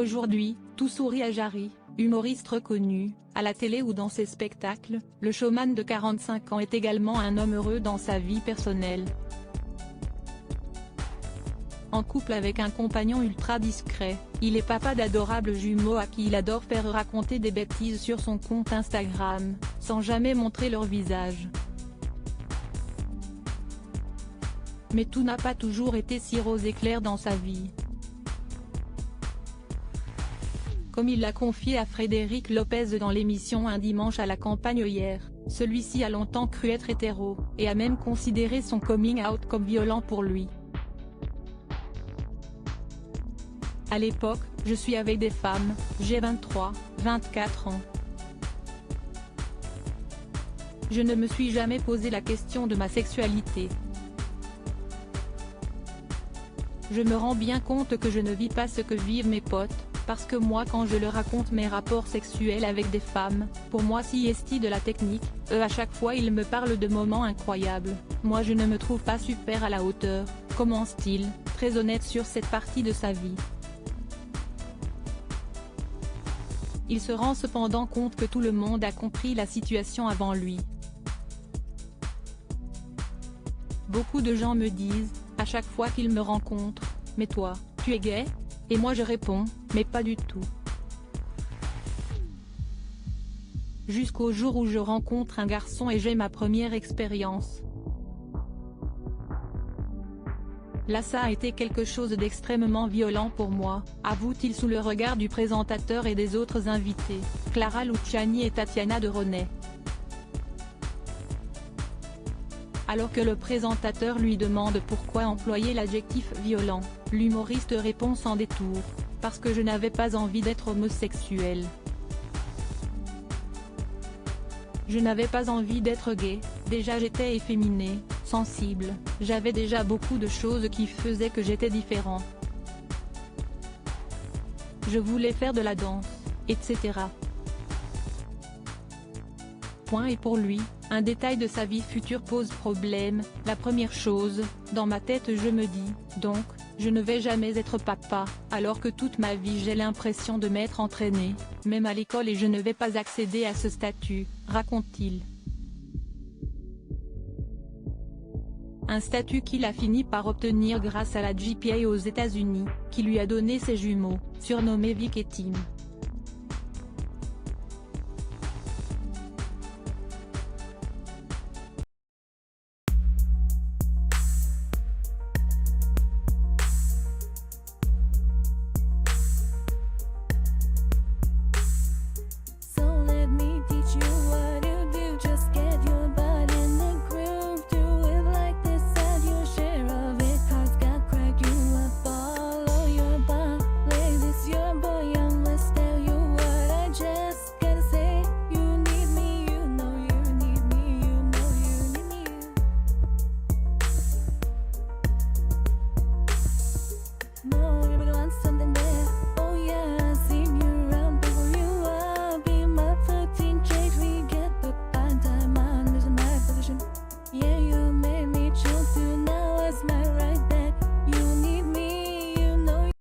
Aujourd'hui, tout sourit à Jarry, humoriste reconnu, à la télé ou dans ses spectacles. Le showman de 45 ans est également un homme heureux dans sa vie personnelle. En couple avec un compagnon ultra discret, il est papa d'adorables jumeaux à qui il adore faire raconter des bêtises sur son compte Instagram, sans jamais montrer leur visage. Mais tout n'a pas toujours été si rose et clair dans sa vie. Comme il l'a confié à Frédéric Lopez dans l'émission Un dimanche à la campagne hier, celui-ci a longtemps cru être hétéro, et a même considéré son coming out comme violent pour lui. À l'époque, je suis avec des femmes, j'ai 23, 24 ans. Je ne me suis jamais posé la question de ma sexualité. Je me rends bien compte que je ne vis pas ce que vivent mes potes, parce que moi quand je leur raconte mes rapports sexuels avec des femmes, pour moi si esti de la technique, eux à chaque fois ils me parlent de moments incroyables, moi je ne me trouve pas super à la hauteur, commence-t-il, très honnête sur cette partie de sa vie. Il se rend cependant compte que tout le monde a compris la situation avant lui. Beaucoup de gens me disent, à chaque fois qu'ils me rencontrent, « Mais toi, tu es gay ?» Et moi je réponds, « Mais pas du tout. » Jusqu'au jour où je rencontre un garçon et j'ai ma première expérience. Là ça a été quelque chose d'extrêmement violent pour moi, avoue-t-il sous le regard du présentateur et des autres invités, Clara Luciani et Tatiana de René. Alors que le présentateur lui demande pourquoi employer l'adjectif violent, l'humoriste répond sans détour, « Parce que je n'avais pas envie d'être homosexuel. Je n'avais pas envie d'être gay, déjà j'étais efféminé, sensible, j'avais déjà beaucoup de choses qui faisaient que j'étais différent. Je voulais faire de la danse, etc. » Et pour lui, un détail de sa vie future pose problème. La première chose, dans ma tête je me dis, donc, je ne vais jamais être papa, alors que toute ma vie j'ai l'impression de m'être entraîné, même à l'école et je ne vais pas accéder à ce statut, raconte-t-il. Un statut qu'il a fini par obtenir grâce à la GPA aux États-Unis, qui lui a donné ses jumeaux, surnommés Vic et Tim.